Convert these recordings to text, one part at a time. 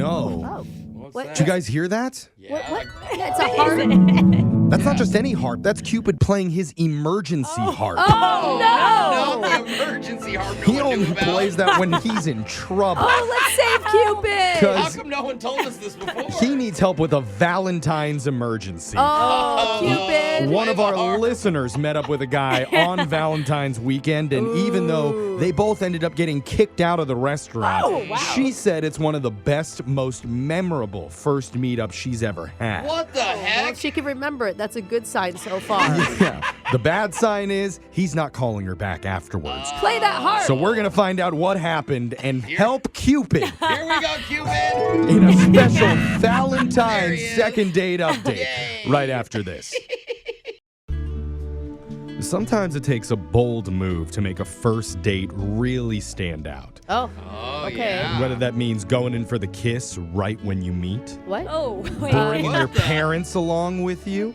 no. Oh. What? Did you guys hear that? Yeah. What? Yeah, It's a harp. That's not just any harp. That's Cupid playing his emergency harp. Oh, no. Not the emergency harp no He one only knew about. plays that when he's in trouble. Oh, let's save Cupid. How come no one told us this before? He needs help with a Valentine's emergency. Oh, Cupid. One of our listeners met up with a guy on Valentine's weekend, and even though they both ended up getting kicked out of the restaurant, she said it's one of the best, most memorable first meetups she's ever had. What the Well, heck? if she can remember it, that's a good sign so far. Yeah. The bad sign is he's not calling her back afterwards. Play that harp. So we're going to find out what happened and help Cupid Here we go, Cupid. in a special There Valentine's he is. second date update Yay. right after this. Sometimes it takes a bold move to make a first date really stand out. Oh, Oh, Okay. yeah. Whether that means going in for the kiss right when you meet, what? Oh, wait. bringing What your the- parents along with you,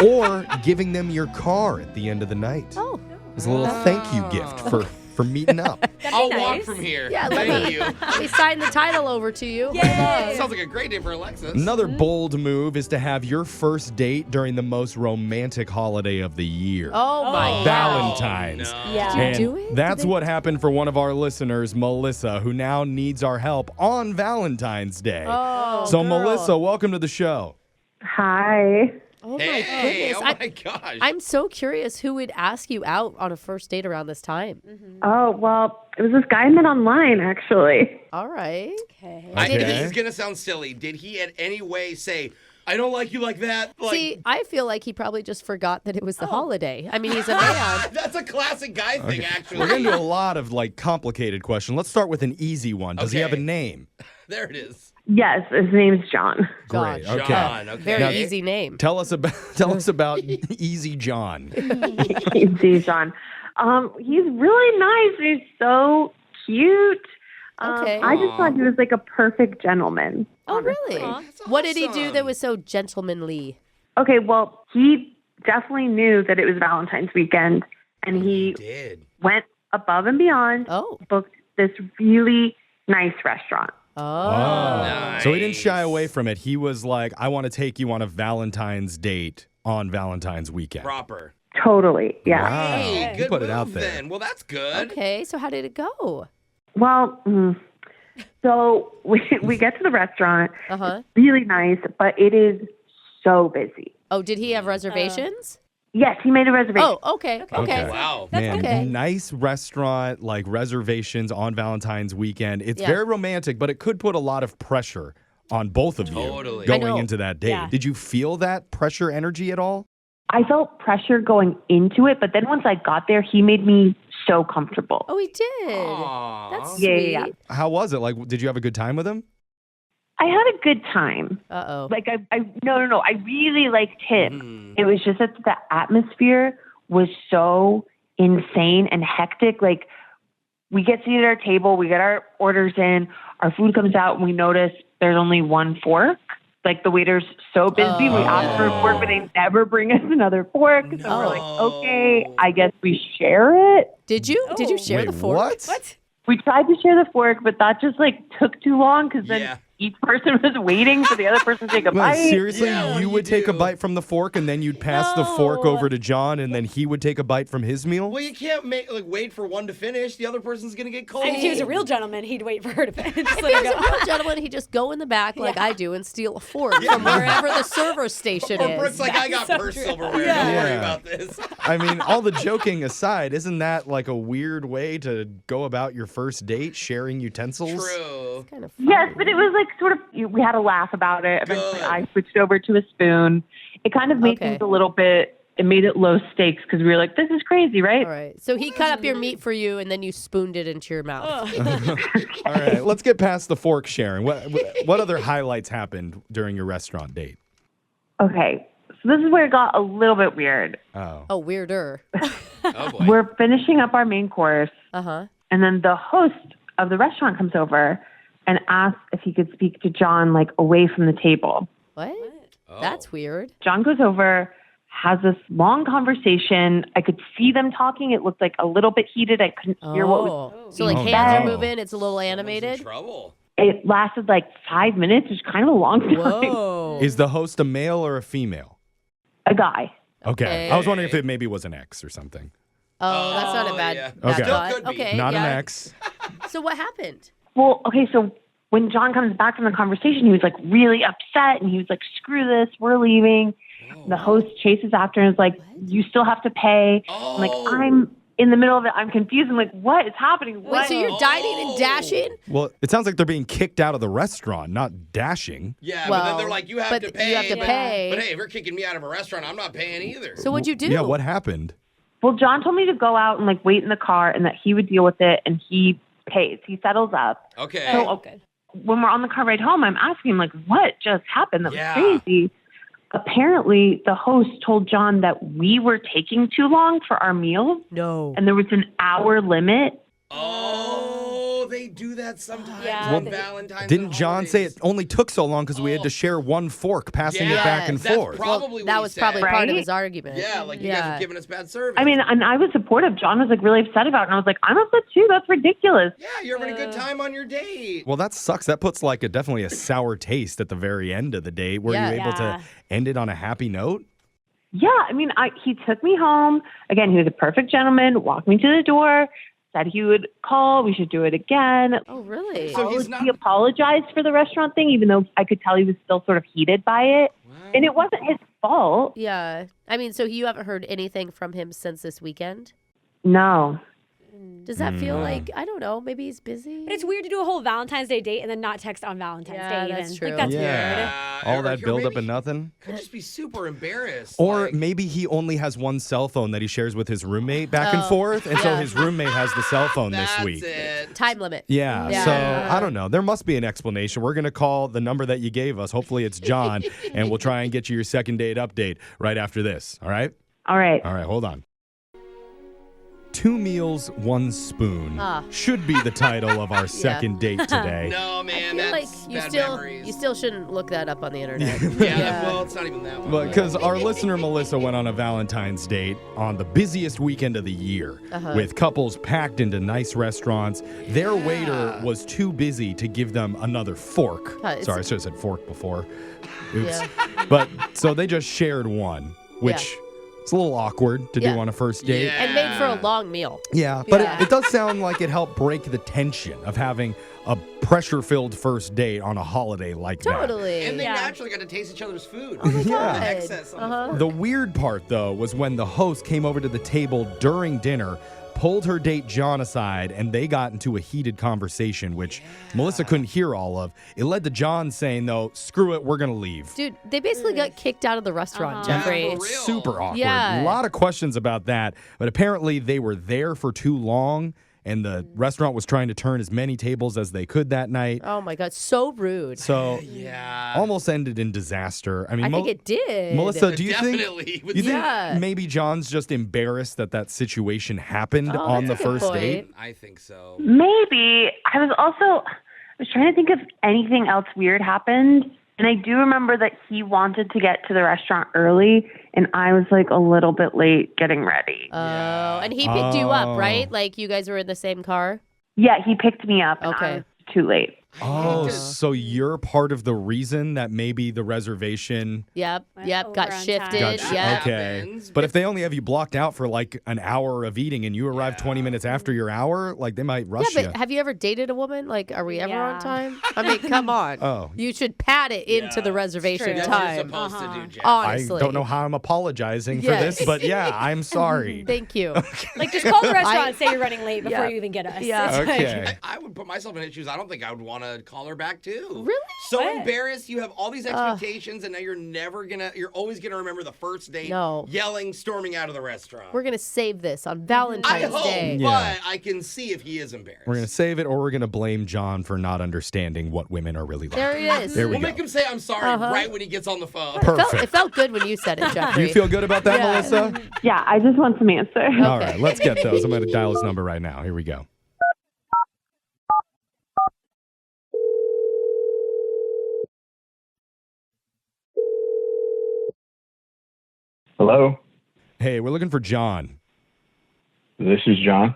or giving them your car at the end of the night. Oh, It's a little thank you gift for meeting up. I'll walk nice. from here. yeah. Thank you. Let me sign the title over to you. Yay. Sounds like a great day for Alexis. Another bold move is to have your first date during the most romantic holiday of the year. Oh, my God. Valentine's. No. Yeah. And do it? that's Did they- what happened for one of our listeners, Melissa, who now needs our help on Valentine's Day. Oh, So, girl. Melissa, welcome to the show. Hi. Oh, my Hey, goodness. oh my gosh. I'm so curious who would ask you out on a first date around this time. Oh, well, it was this guy I met online, actually. All right. Okay. Okay. This is going to sound silly. Did he in any way say, I don't like you like that? Like, See, I feel like he probably just forgot that it was the holiday. I mean, he's a man. that's a classic guy thing, We're actually. going to do a lot of complicated questions. Let's start with an easy one. Does he have a Okay. name? There it is. Yes, his name's John. Great. John. Okay. John, okay. Very easy name. Tell us about Easy John. Easy, John. He's really nice. He's so cute. Okay. I just thought he was like a perfect gentleman. Oh, really? That's What did he do that awesome. was so gentlemanly? Okay, well, he definitely knew that it was Valentine's weekend, and he Did. went above and beyond, Oh. booked this really nice restaurant. Oh. Nice. So he didn't shy away from it. He was like, I want to take you on a Valentine's date on Valentine's weekend. Proper. Totally, yeah. Wow. Hey, He good put it out move there. then. Well, that's good. Okay, so how did it go? Well, so we get to the restaurant. Uh-huh. Really nice, but it is so busy. Oh, did he have reservations? Yes, he made a reservation. Oh, okay. Okay. Wow. Man, okay. nice restaurant, like reservations on Valentine's weekend. It's Yeah. very romantic, but it could put a lot of pressure on both of you Totally. I know. going into that date. Yeah. Did you feel that pressure energy at all? I felt pressure going into it, but then once I got there, he made me so comfortable. Oh, he did. Aw. That's Yeah, sweet. yeah, How was it? Like, did you have a good time with him? I had a good time. Uh-oh. Like no. I really liked him. Mm. It was just that the atmosphere was so insane and hectic. Like we get seated at our table, we get our orders in, our food comes out, and we notice there's only one fork. Like the waiter's so busy, we ask for a fork, but they never bring us another fork. So we're like, No. okay, I guess we share it. Did you share Wait, the fork? what? We tried to share the fork, but that just took too long because then Yeah. each person was waiting for the other person to take a Wait, bite. seriously, Yeah, what do you you would take a do? bite from the fork and then you'd pass the fork No. over to John and then he would take a bite from his meal? Well, you can't wait for one to finish. The other person's going to get cold. If he was a real gentleman, he'd wait for her to finish. If he was a real gentleman, he'd just go in the back like I do and steal a fork Yeah. from wherever the server station Or is. Brooke's like, I got so purse true. silverware. Don't Yeah. worry about this. I mean, all the joking aside, isn't that like a weird way to go about your first date, sharing utensils? True. Kind of fun. Yes, but it was we had a laugh about it. Eventually, Good. I switched over to a spoon. It kind of made Okay. things a little bit. It made it low stakes because we were like, "This is crazy, right?" All right. So he cut up your meat for you, and then you spooned it into your mouth. All right, let's get past the fork sharing. What other highlights happened during your restaurant date? Okay, so this is where it got a little bit weird. Oh. Oh, weirder. Oh, boy. We're finishing up our main course, Uh-huh. and then the host of the restaurant comes over and asks if he could speak to John away from the table. What? Oh. That's weird. John goes over, has this long conversation. I could see them talking. It looked like a little bit heated. I couldn't hear what was. So like Oh, hands are no. moving. It's a little Someone's in animated. trouble. It lasted like 5 minutes, which is kind of a long time. Whoa. Is the host a male or a female? A guy. Okay. I was wondering if it maybe was an ex or something. Oh, that's not a bad, yeah. bad Okay. thought. Still could be. Okay, Not yeah. an ex. So what happened? Well, okay, so when John comes back from the conversation, he was like really upset and he was like, screw this, we're leaving. The host chases after and is like, you still have to pay. Oh. I'm like, I'm in the middle of it. I'm confused. I'm like, what is happening? Wait, What? so you're dining and dashing? Well, it sounds like they're being kicked out of the restaurant, not dashing. Yeah, but then Well, they're like, you have but to pay. you have to pay. But hey, if you're kicking me out of a restaurant, I'm not paying either. So what'd you do? Yeah, what happened? Well, John told me to go out and like wait in the car and that he would deal with it and he pays. He settles up. Okay. So Okay. when we're on the car ride home, I'm asking him like, what just happened? That Yeah. was crazy. Apparently, the host told John that we were taking too long for our meal No. and there was an hour limit. Oh, they do that sometimes Yeah, on they- Valentine's. Didn't and John say it holidays. only took so long because we had to share one fork, passing it back and that's forth? probably what that he was said. probably part of Right? his argument. Yeah, like you guys are giving us bad service. I mean, and I was supportive. John was like really upset about it. And I was like, I'm upset too. That's ridiculous. yeah, you're having a good time on your date. Well, that sucks. That puts like definitely a sour taste at the very end of the date. Were Yeah. you able Yeah. to end it on a happy note? Yeah, I mean, he took me home. Again, he was a perfect gentleman, walked me to the door, said he would call. We should do it again. Oh, really? So he's not. He apologized for the restaurant thing, even though I could tell he was still sort of heated by it. And it wasn't his fault. Yeah. I mean, so you haven't heard anything from him since this weekend? No. Does that feel like, I don't know, maybe he's busy? But it's weird to do a whole Valentine's Day date and then not text on Valentine's Yeah, Day. that's even. true. Like, that's weird. Yeah. All Or that you're build up maybe- and nothing? Could just be super embarrassed. Or like, maybe he only has one cell phone that he shares with his roommate back and Oh, forth, and so yeah. his roommate has the cell phone this that's week. it. Time limit. Yeah, Yeah. so I don't know. There must be an explanation. We're going to call the number that you gave us. Hopefully it's John, and we'll try and get you your second date update right after this. All right? All right. All right, hold on. 2 meals, 1 spoon Ah. should be the title of our second date today. No, man, I feel like that's you bad still memories. you still shouldn't look that up on the internet. Yeah, well, it's not even that one. But because our listener Melissa went on a Valentine's date on the busiest weekend of the year with couples packed into nice restaurants. Their waiter was too busy to give them another fork. It's- Sorry, I should have said fork before. Oops. Yeah. But so they just shared one, which it's a little awkward to Yeah. do on a first date. Yeah. And made for a long meal. Yeah, but Yeah. it does sound like it helped break the tension of having a pressure-filled first date on a holiday like that. Totally. And they Yeah. naturally got to taste each other's food. Oh my Yeah. God. Excess on the fork. The weird part, though, was when the host came over to the table during dinner, pulled her date John aside, and they got into a heated conversation, which Melissa couldn't hear all of. It led to John saying, though, screw it, we're going to leave. Dude, they basically got kicked out of the restaurant, Yeah, Jeffrey. for real. Super awkward. Yeah. A lot of questions about that, but apparently they were there for too long, and the restaurant was trying to turn as many tables as they could that night. Oh my God, so rude. So Yeah. almost ended in disaster. I mean, I think it did. Melissa, do you Definitely. think Would you think Yeah. maybe John's just embarrassed that that situation happened Oh, on the that's a good first point. date? I think so. Maybe. I was trying to think if anything else weird happened. And I do remember that he wanted to get to the restaurant early, and I was like a little bit late getting ready. Oh, and he picked you Oh. up, right? Like you guys were in the same car? Yeah, he picked me up, and Okay. I was too late. Oh, to- so you're part of the reason that maybe the reservation Yep, Went yep, over got on shifted. time. Got Yeah. okay. happens. But if they only have you blocked out for like an hour of eating and you arrive 20 minutes after your hour, like they might rush Yeah, you. but have you ever dated a woman? Like, are we ever on Yeah. time? I mean, come on. Oh. You should pad it into the reservation true. That's what you're time. supposed to do, Jeff. Honestly. I don't know how I'm apologizing for Yes. this, but yeah, I'm sorry. Thank you. Like, just call the restaurant and say you're running late before Yeah. you even get us. Yeah. It's like- Okay. I would put myself in his shoes. I don't think I would want to call her back too. Really? So What? embarrassed. You have all these expectations, and now you're always gonna remember the first date. No. Yelling, storming out of the restaurant. We're going to save this on I Valentine's hope, Day. Yeah. but I can see if he is embarrassed. We're going to save it or we're going to blame John for not understanding what women are really like. There he is. There we We'll go. make him say I'm sorry right when he gets on the phone. Perfect. It felt good when you said it, Jeffrey. You feel good about that, Yeah. Melissa? Yeah, I just want some answer. All right, let's get those. I'm going to dial his number right now. Here we go. Hello, Hey, we're looking for John. this is John.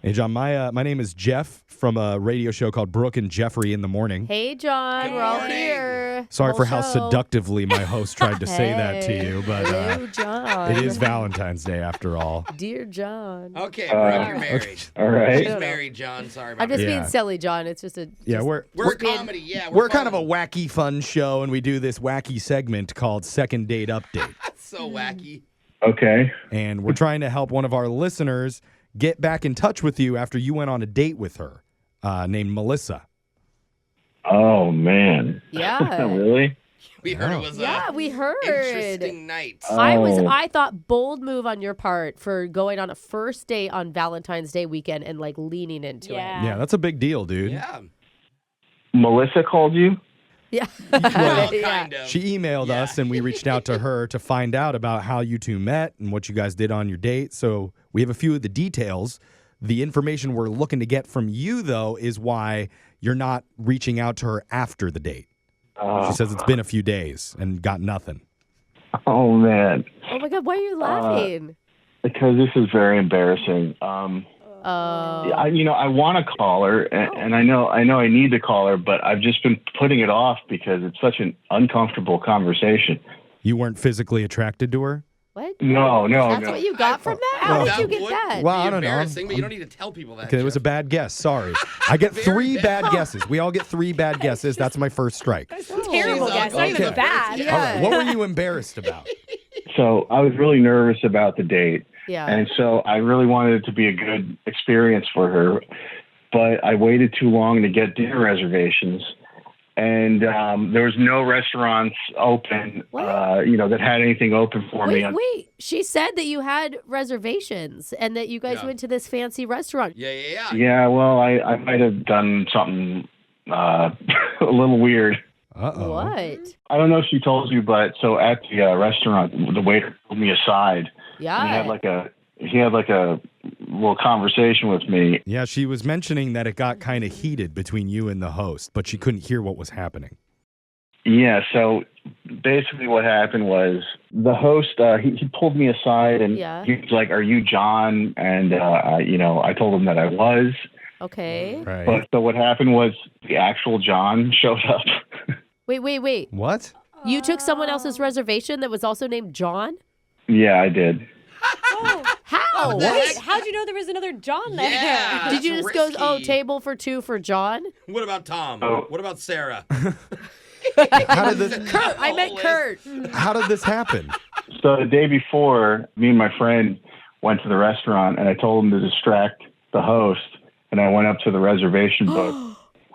Hey, John, my name is Jeff from a radio show called Brooke and Jeffrey in the Morning. Hey, John. Good We're all morning. here. Sorry Whole for how show. seductively my host tried to say that to Hey. you, but Hello, John. it is Valentine's Day after all. Dear John. Okay, Brooke, you're married. All right. She's married, John. Sorry about I'm just that. Yeah. being silly, John. It's just a. Yeah, just- we're We're a comedy, yeah. we're kind of a fun. wacky, fun show, and we do this wacky segment called Second Date Update. That's so wacky. Okay. And we're trying to help one of our listeners get back in touch with you after you went on a date with her, named Melissa. Oh, man. Yeah. Really? We heard it was Yeah, we heard. interesting night. I thought bold move on your part for going on a first date on Valentine's Day weekend and like leaning into it. Yeah, that's a big deal, dude. Yeah. Melissa called you? Yeah. Well, Yeah. kind of. She emailed Yeah. us and we reached out to her to find out about how you two met and what you guys did on your date. So we have a few of the details. The information we're looking to get from you, though, is why you're not reaching out to her after the date. She says it's been a few days and got nothing. Oh, man. Oh my God, why are you laughing? Because this is very embarrassing. Oh. I want to call her, and I know I need to call her, but I've just been putting it off because it's such an uncomfortable conversation. You weren't physically attracted to her? What? No. That's what you got from that? How did you get would that? Well, be I don't know. embarrassing, but you don't need to tell people that. Okay, it was a Jeff. bad guess. Sorry. I get Very three bad. bad guesses. We all get three bad guesses. That's my first strike. Terrible She's guess. Not even okay. bad. Yeah. All right. What were you embarrassed about? So I was really nervous about the date. Yeah. And so I really wanted it to be a good experience for her, but I waited too long to get dinner reservations. And there was no restaurants open, What? that had anything open for me. Wait. She said that you had reservations and that you guys Yeah. went to this fancy restaurant. Yeah. Yeah, well, I might have done something a little weird. Uh-oh. What? I don't know if she told you, but so at the restaurant, the waiter pulled me aside. Yeah. And he had like a little conversation with me. Yeah, she was mentioning that it got kind of heated between you and the host, but she couldn't hear what was happening. Yeah, so basically what happened was the host, he pulled me aside and Yeah. he was like, "Are you John?" And, I told him that I was. Okay. Right. But so what happened was the actual John showed up. Wait. What? You took someone else's reservation that was also named John? Yeah, I did. How? Wait, how'd you know there was another John there? Yeah. Did you That's just go, risky. table for two for John? What about Tom? Oh. What about Sarah? How did this Kurt. I meant Kurt. How did this happen? So the day before, me and my friend went to the restaurant and I told him to distract the host. And I went up to the reservation book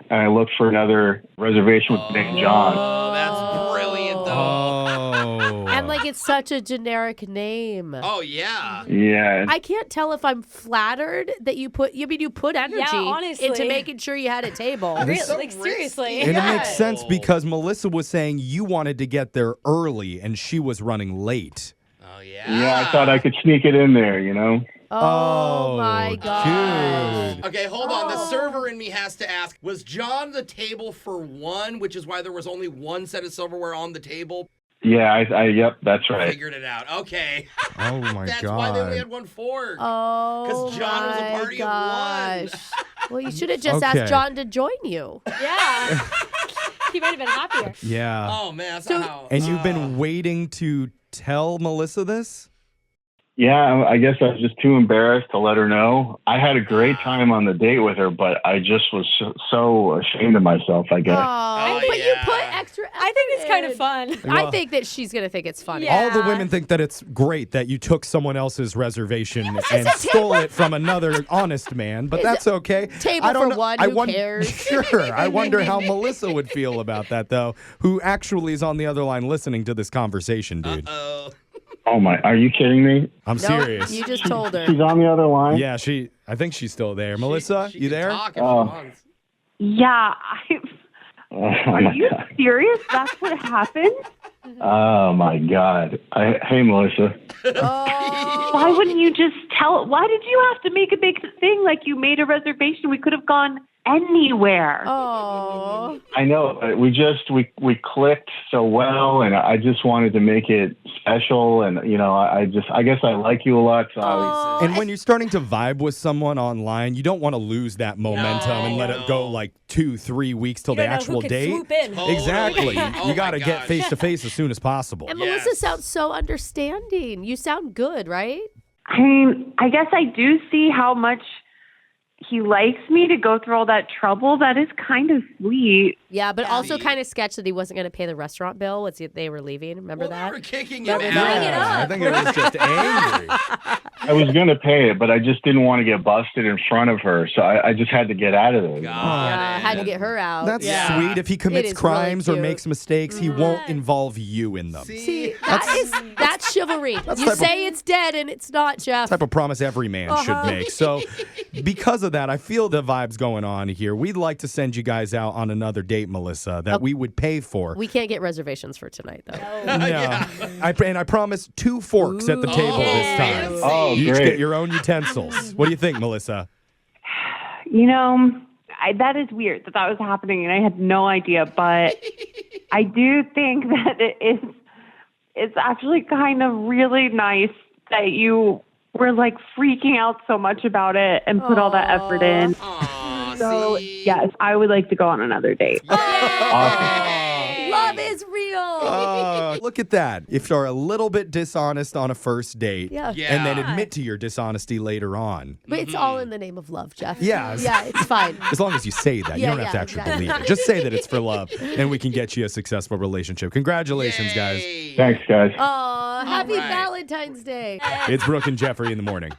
and I looked for another reservation with the name John. Oh, that's brilliant, though. Oh. And like it's such a generic name. Oh, yeah. Yeah. I can't tell if I'm flattered that you put energy honestly. into making sure you had a table. Really? So Like, seriously. And it Yeah. makes sense because Melissa was saying you wanted to get there early and she was running late. Oh, yeah. Yeah, I thought I could sneak it in there, Oh, Oh, my God. dude. Okay, hold on. The server in me has to ask, was John the table for one, which is why there was only one set of silverware on the table? Yeah, yep, that's right. Figured it out. Okay. Oh my That's why they only God. had one fork. Oh, 'Cause John was a my party of gosh. one. Well, you should have just Okay. asked John to join you. Yeah. He might have been happier. Yeah. Oh, man. That's So- not how. And you've been waiting to tell Melissa this? Yeah, I guess I was just too embarrassed to let her know. I had a great time on the date with her, but I just was so ashamed of myself, I guess. Oh, but you yeah. put extra effort I think it's kind of in. fun. I Well- think that she's going to think it's funny. Yeah. All the women think that it's great that you took someone else's reservation and a stole it from another honest man, but It's that's okay. table I don't for know. one, I who cares? Sure. I wonder how Melissa would feel about that, though, who actually is on the other line listening to this conversation, dude. Oh. Oh my, are you kidding me? I'm No, serious. you just told her. She's on the other line? Yeah, I think she's still there. Melissa, She you can there? Talk if Oh. she wants. Yeah. Oh Are my you God. serious? That's what happened? Oh my God. Hey, Melissa. Oh. Why wouldn't you just tell? Why did you have to make a big thing like you made a reservation? We could have gone anywhere. Oh. I know. We clicked so well, and I just wanted to make it special. And I guess I like you a lot. So I was, And when you're starting to vibe with someone online, you don't want to lose that momentum and let it go like 2-3 weeks till the don't know actual who could date. swoop in. Totally. Exactly. Oh You got to my get gosh. face to face as soon as possible. And Yes. Melissa sounds so understanding. You sound good, right? I mean, I guess I do see how much he likes me to go through all that trouble. That is kind of sweet. Yeah, but also kind of sketch that he wasn't going to pay the restaurant bill once they were leaving. Remember Well, that? they were kicking you out. Bring it up. I think it was just angry. I was going to pay it, but I just didn't want to get busted in front of her. So I just had to get out of there. Yeah, had to get her out. That's yeah. sweet. If he commits is really crimes or cute. makes mistakes, he won't involve you in them. See, that's chivalry. You type of- say it's dead and it's not, Jeff. Type of promise every man should make. So, because of that, I feel the vibes going on here. We'd like to send you guys out on another date, Melissa, that we would pay for. We can't get reservations for tonight, though. No. I promise 2 forks at the table this time. Oh, You each great. get your own utensils. What do you think, Melissa? That is weird that was happening, and I had no idea. But I do think that it's actually kind of really nice that you were like freaking out so much about it and put all that effort in. Aw, So see? yes, I would like to go on another date. Love is real. Look at that. If you're a little bit dishonest on a first date Yeah. and then admit to your dishonesty later on. But it's all in the name of love, Jeff. Yeah. Yeah, it's fine. As long as you say that. You Yeah, don't have to actually exactly. believe it. Just say that it's for love and we can get you a successful relationship. Congratulations, guys. Yay. Thanks, guys. Aw, happy right. Valentine's Day. It's Brooke and Jeffrey in the morning.